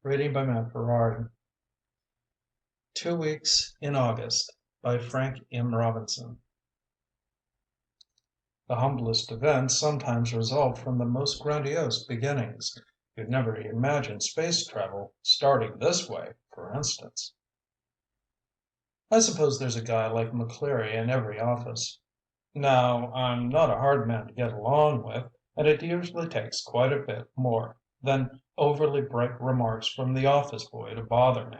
Reading by Matt Ferrard. 2 Weeks in August by Frank M. Robinson. The humblest events sometimes result from the most grandiose beginnings. You'd never imagine space travel starting this way, for instance. I suppose there's a guy like McCleary in every office. Now, I'm not a hard man to get along with, and it usually takes quite a bit more than overly bright remarks from the office boy to bother me.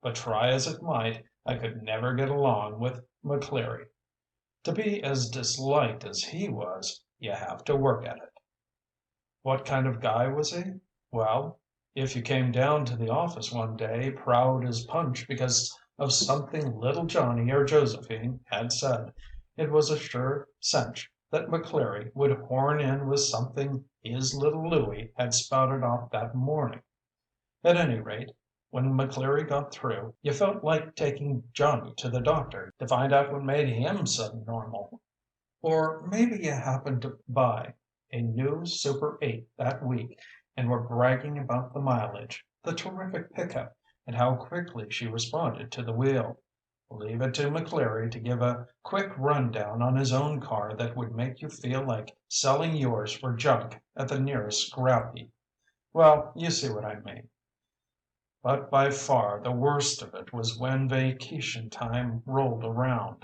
But try as it might, I could never get along with McCleary. To be as disliked as he was, you have to work at it. What kind of guy was he? Well, if you came down to the office one day proud as punch because of something little Johnny or Josephine had said, it was a sure cinch that McCleary would horn in with something his little Louie had spouted off that morning. At any rate, when McCleary got through, you felt like taking Johnny to the doctor to find out what made him subnormal. Or maybe you happened to buy a new Super 8 that week and were bragging about the mileage, the terrific pickup, and how quickly she responded to the wheel. Leave it to McCleary to give a quick rundown on his own car that would make you feel like selling yours for junk at the nearest scrap heap. Well, you see what I mean. But by far the worst of it was when vacation time rolled around.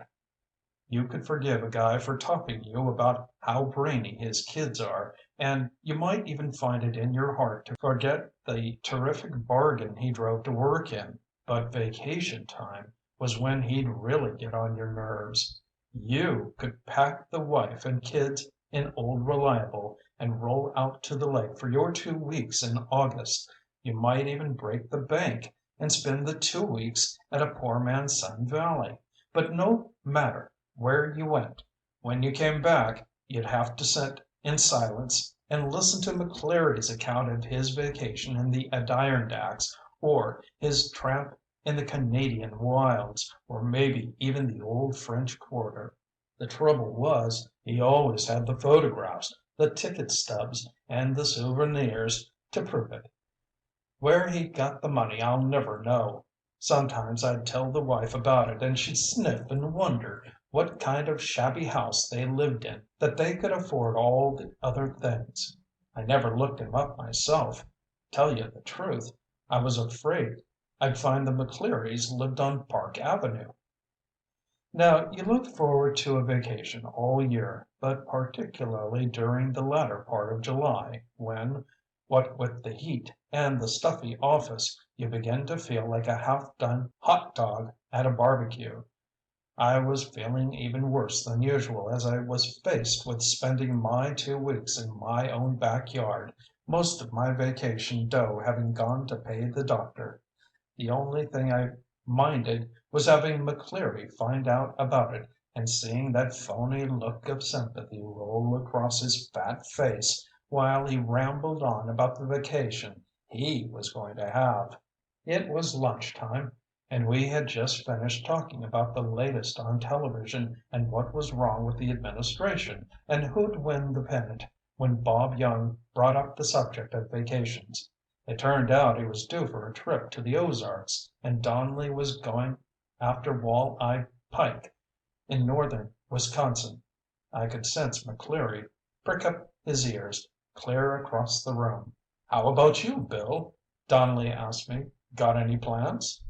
You could forgive a guy for topping you about how brainy his kids are, and you might even find it in your heart to forget the terrific bargain he drove to work in. But vacation time was when he'd really get on your nerves. You could pack the wife and kids in old Reliable and roll out to the lake for your 2 weeks in August. You might even break the bank and spend the 2 weeks at a poor man's Sun Valley. But no matter where you went, when you came back, you'd have to sit in silence and listen to McCleary's account of his vacation in the Adirondacks, or his tramp in the Canadian wilds, or maybe even the old French Quarter. The trouble was, he always had the photographs, the ticket stubs, and the souvenirs to prove it. Where he got the money I'll never know. Sometimes I'd tell the wife about it and she'd sniff and wonder what kind of shabby house they lived in that they could afford all the other things. I never looked him up myself. Tell you the truth, I was afraid I'd find the McClearys lived on Park Avenue. Now, you look forward to a vacation all year, but particularly during the latter part of July, when, what with the heat and the stuffy office, you begin to feel like a half-done hot dog at a barbecue. I was feeling even worse than usual as I was faced with spending my 2 weeks in my own backyard, most of my vacation dough having gone to pay the doctor. The only thing I minded was having McCleary find out about it and seeing that phony look of sympathy roll across his fat face while he rambled on about the vacation he was going to have. It was lunchtime, and we had just finished talking about the latest on television and what was wrong with the administration and who'd win the pennant when Bob Young brought up the subject of vacations. It turned out he was due for a trip to the Ozarks, and Donnelly was going after wall-eyed pike in northern Wisconsin. I could sense McCleary prick up his ears clear across the room. "How about you, Bill?" Donnelly asked me. "Got any plans?"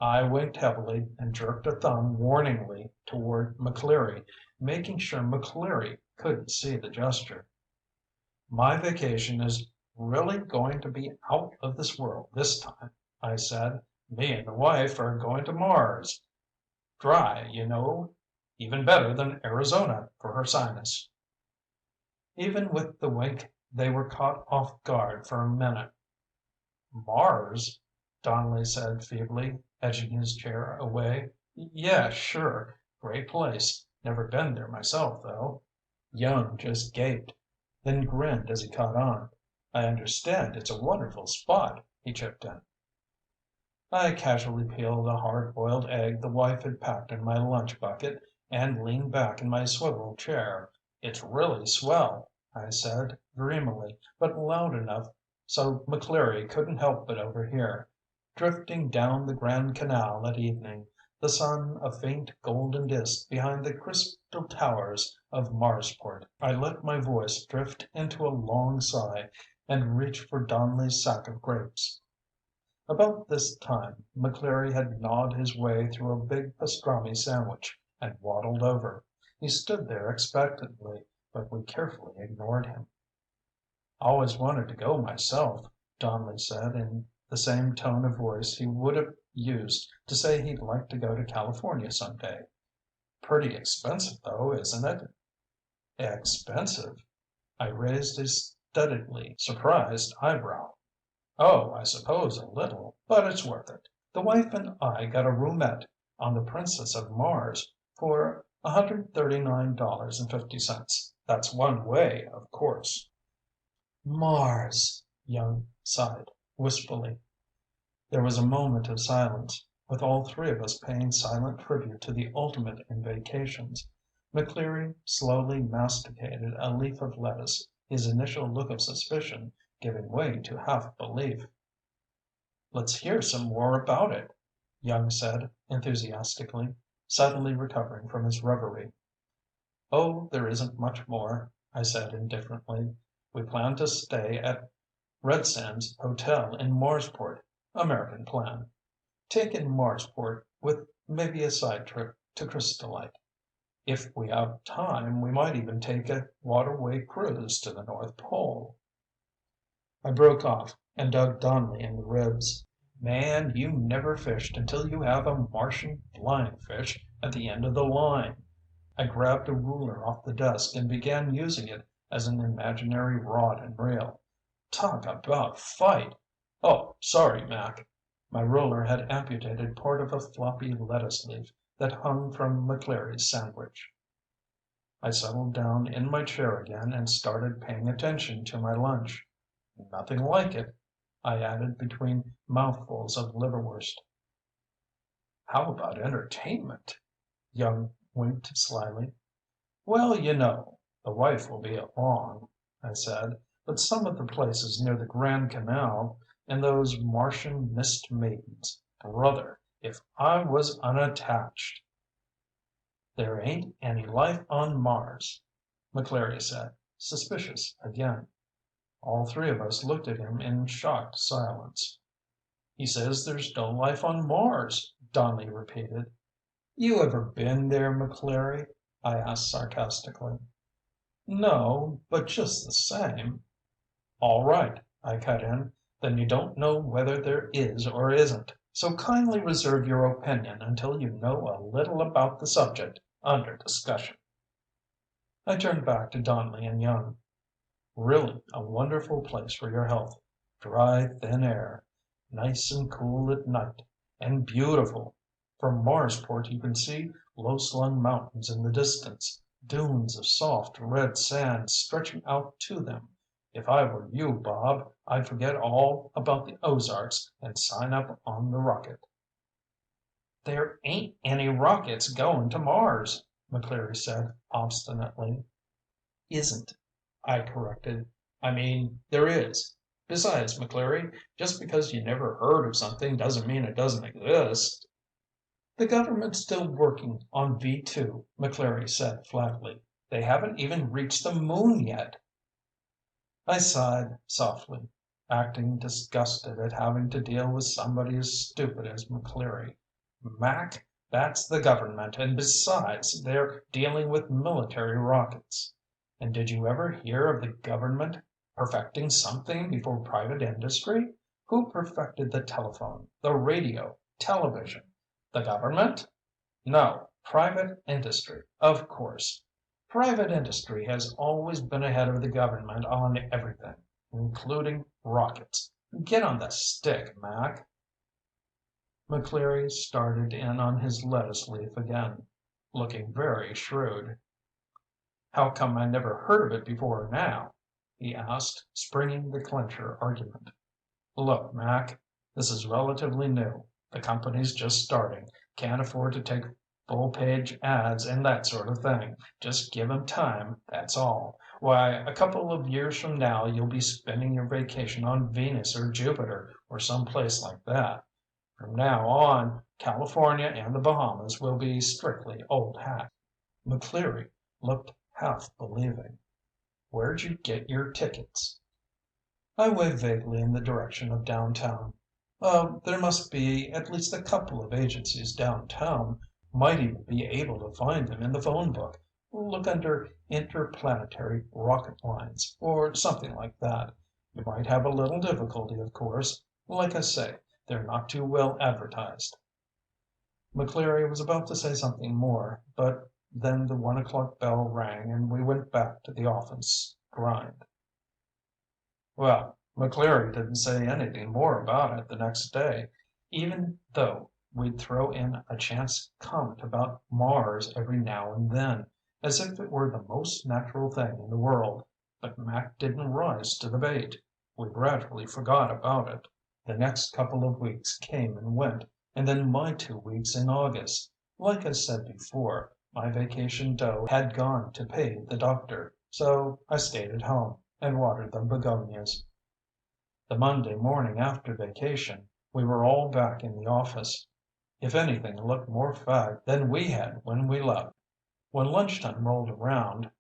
I winked heavily and jerked a thumb warningly toward McCleary, making sure McCleary couldn't see the gesture. "My vacation is really going to be out of this world this time," I said. "Me and the wife are going to Mars. Dry, you know. Even better than Arizona for her sinus." Even with the wink they were caught off guard for a minute. "Mars?" Donnelly said feebly, edging his chair away. "Yeah, sure. Great place. Never been there myself, though." Young just gaped, then grinned as he caught on. "I understand it's a wonderful spot," he chipped in. I casually peeled a hard-boiled egg the wife had packed in my lunch bucket and leaned back in my swivel chair. "It's really swell," I said, dreamily, but loud enough so McCleary couldn't help but overhear. Drifting down the Grand Canal at evening, the sun a faint golden disk behind the crystal towers of Marsport, I let my voice drift into a long sigh and reach for Donley's sack of grapes. About this time McCleary had gnawed his way through a big pastrami sandwich and waddled over. He stood there expectantly, but we carefully ignored him. "Always wanted to go myself," Donley said in the same tone of voice he would have used to say he'd like to go to California some day. "Pretty expensive though, isn't it?" "Expensive?" I raised a studiedly surprised eyebrow. "Oh, I suppose a little, but it's worth it. The wife and I got a roomette on the Princess of Mars for $139.50. That's one way, of course." "Mars!" Young sighed wistfully. There was a moment of silence, with all three of us paying silent tribute to the ultimate in vacations. McCleary slowly masticated a leaf of lettuce, his initial look of suspicion giving way to half belief. "Let's hear some more about it," Young said enthusiastically, suddenly recovering from his reverie. "Oh, there isn't much more," I said indifferently. "We plan to stay at Red Sands Hotel in Marsport. American plan. Take in Marsport with maybe a side trip to Crystolite. If we have time, we might even take a waterway cruise to the North Pole." I broke off and dug Donley in the ribs. "Man, you never fished until you have a Martian flying fish at the end of the line." I grabbed a ruler off the desk and began using it as an imaginary rod and reel. Talk about fight! Oh, sorry, Mac. My ruler had amputated part of a floppy lettuce leaf that hung from McCleary's sandwich. I settled down in my chair again and started paying attention to my lunch. "Nothing like it," I added between mouthfuls of liverwurst. "How about entertainment?" Young winked slyly. "Well, you know, the wife will be along," I said, "but some of the places near the Grand Canal and those Martian mist maidens brother, if I was unattached!" "There ain't any life on Mars," McCleary said, suspicious again. All three of us looked at him in shocked silence. "He says there's no life on Mars," Donley repeated. "You ever been there, McCleary?" I asked sarcastically. "No, but just the same." "All right," I cut in, "then you don't know whether there is or isn't. So kindly reserve your opinion until you know a little about the subject under discussion." I turned back to Donley and Young. "Really a wonderful place for your health. Dry, thin air. Nice and cool at night. And beautiful. From Marsport you can see low slung mountains in the distance, dunes of soft, red sand stretching out to them. If I were you, Bob, I'd forget all about the Ozarks and sign up on the rocket." "There ain't any rockets going to Mars," McCleary said obstinately. "Isn't," I corrected. "I mean, there is. Besides, McCleary, just because you never heard of something doesn't mean it doesn't exist." "The government's still working on V2," McCleary said flatly. "They haven't even reached the moon yet." I sighed softly, acting disgusted at having to deal with somebody as stupid as McCleary. "Mac, that's the government, and besides, they're dealing with military rockets." "And did you ever hear of the government perfecting something before private industry? Who perfected the telephone, the radio, television? The government? No, private industry, of course. Private industry has always been ahead of the government on everything, including rockets. Get on the stick, Mac." McCleary started in on his lettuce leaf again, looking very shrewd. "How come I never heard of it before now?" he asked, springing the clincher argument. "Look, Mac, this is relatively new. The company's just starting. Can't afford to take full page ads and that sort of thing. Just give 'em time, that's all. Why, a couple of years from now you'll be spending your vacation on Venus or Jupiter or some place like that. From now on, California and the Bahamas will be strictly old hat." McCleary looked half believing. "Where'd you get your tickets?" I waved vaguely in the direction of downtown. There must be at least a couple of agencies downtown. Might even be able to find them in the phone book. Look under Interplanetary Rocket Lines, or something like that. You might have a little difficulty, of course. Like I say, they're not too well advertised." McCleary was about to say something more, but then the 1 o'clock bell rang and we went back to the office grind. Well, McCleary didn't say anything more about it the next day, even though we'd throw in a chance comment about Mars every now and then, as if it were the most natural thing in the world. But Mac didn't rise to the bait. We gradually forgot about it. The next couple of weeks came and went, and then my 2 weeks in August. Like I said before, my vacation dough had gone to pay the doctor, so I stayed at home and watered the begonias. The Monday morning after vacation, we were all back in the office. If anything looked more fagged than we had when we left. When lunchtime rolled around,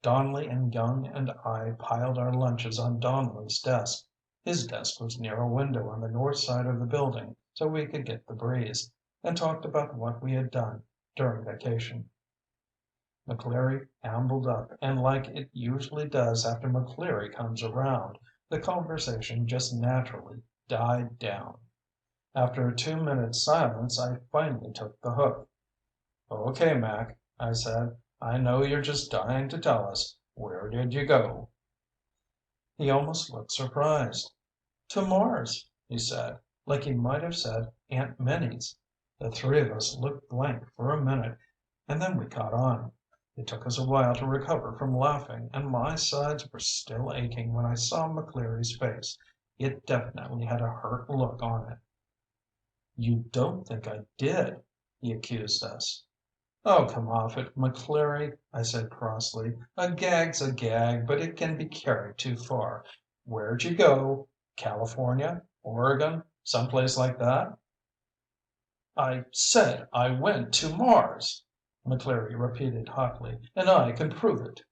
Donnelly and Young and I piled our lunches on Donnelly's desk. His desk was near a window on the north side of the building, so we could get the breeze, and talked about what we had done during vacation. McCleary ambled up, and like it usually does after McCleary comes around, the conversation just naturally died down. After a 2 minute silence, I finally took the hook. "Okay, Mac," I said. "I know you're just dying to tell us. Where did you go?" He almost looked surprised. "To Mars," he said, like he might have said Aunt Minnie's. The three of us looked blank for a minute, and then we caught on. It took us a while to recover from laughing, and my sides were still aching when I saw McCleary's face. It definitely had a hurt look on it. "You don't think I did?" he accused us. "Oh, come off it, McCleary," I said crossly. "A gag's a gag, but it can be carried too far. Where'd you go? California? Oregon? Someplace like that?" "I said I went to Mars," McCleary repeated hotly, "and I can prove it."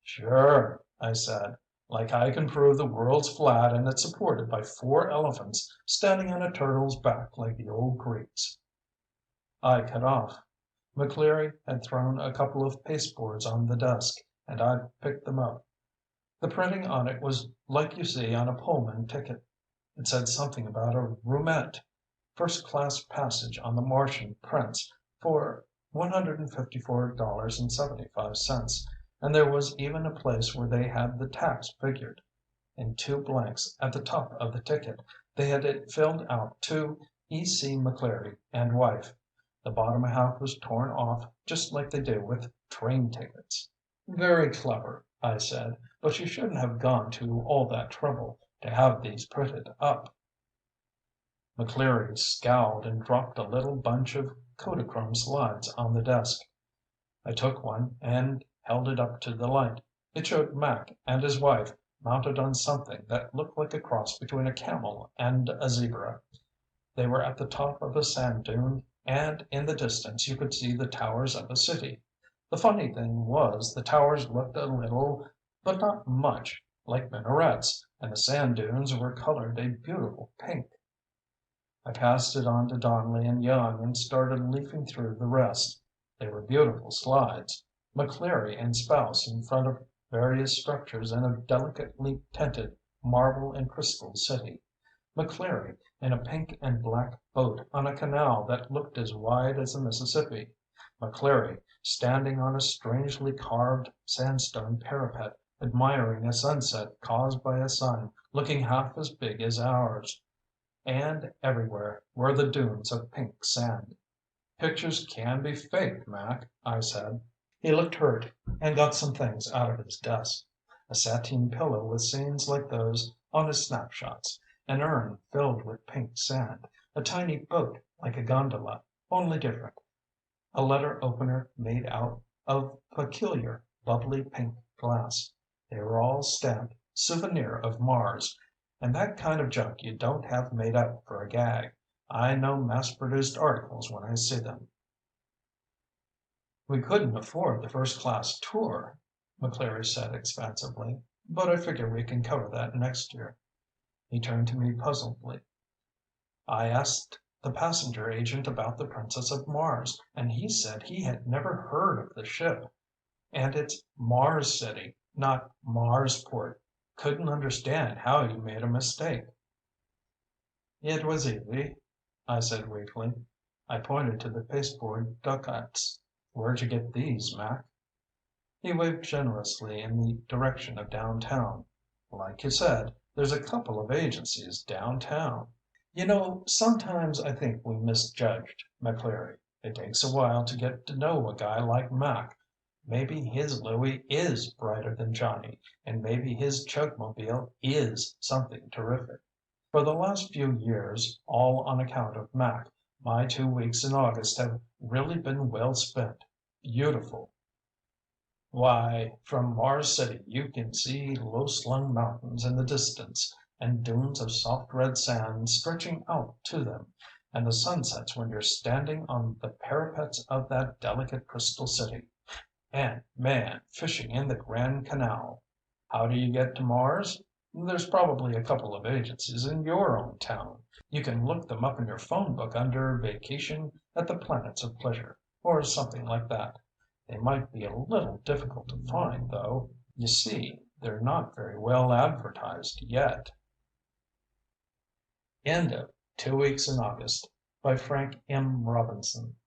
"Sure," I said, "like I can prove the world's flat and it's supported by 4 elephants standing on a turtle's back like the old Greeks." I cut off. McCleary had thrown a couple of pasteboards on the desk, and I'd picked them up. The printing on it was like you see on a Pullman ticket. It said something about a roomette, first class passage on the Martian Prince, for $154.75, and there was even a place where they had the tax figured. In two blanks at the top of the ticket, they had it filled out to E. C. McCleary and wife. The bottom half was torn off just like they do with train tickets. "Very clever," I said, "but you shouldn't have gone to all that trouble to have these printed up." McCleary scowled and dropped a little bunch of Kodachrome slides on the desk. I took one and held it up to the light. It showed Mac and his wife mounted on something that looked like a cross between a camel and a zebra. They were at the top of a sand dune, and in the distance you could see the towers of a city. The funny thing was the towers looked a little, but not much, like minarets, and the sand dunes were colored a beautiful pink. I passed it on to Donnelly and Young and started leafing through the rest. They were beautiful slides. McCleary and spouse in front of various structures in a delicately tinted marble and crystal city. McCleary in a pink and black boat on a canal that looked as wide as the Mississippi. McCleary standing on a strangely carved sandstone parapet, admiring a sunset caused by a sun looking half as big as ours. And everywhere were the dunes of pink sand. "Pictures can be faked, Mac," I said. He looked hurt and got some things out of his desk. A sateen pillow with scenes like those on his snapshots, an urn filled with pink sand, a tiny boat like a gondola, only different, a letter opener made out of peculiar bubbly pink glass. They were all stamped 'Souvenir of Mars,' and that kind of junk you don't have made up for a gag. I know mass-produced articles when I see them." "We couldn't afford the first class tour," McCleary said expansively, "but I figure we can cover that next year." He turned to me puzzledly. "I asked the passenger agent about the Princess of Mars, and he said he had never heard of the ship. And it's Mars City, not Marsport. Couldn't understand how you made a mistake." "It was easy," I said weakly. I pointed to the pasteboard ducats. "Where'd you get these, Mac?" He waved generously in the direction of downtown. "Like you said, there's a couple of agencies downtown." "You know, sometimes I think we misjudged McCleary. It takes a while to get to know a guy like Mac. Maybe his Louie is brighter than Johnny, and maybe his chugmobile is something terrific. For the last few years, all on account of Mac, my 2 weeks in August have really been well spent. Beautiful. Why, from Mars City you can see low-slung mountains in the distance and dunes of soft red sand stretching out to them, and the sunsets when you're standing on the parapets of that delicate crystal city. And, man, fishing in the Grand Canal. How do you get to Mars? There's probably a couple of agencies in your own town. You can look them up in your phone book under 'Vacation at the Planets of Pleasure' or something like that. They might be a little difficult to find, though. You see, they're not very well advertised yet." End of 2 Weeks in August, by Frank M. Robinson.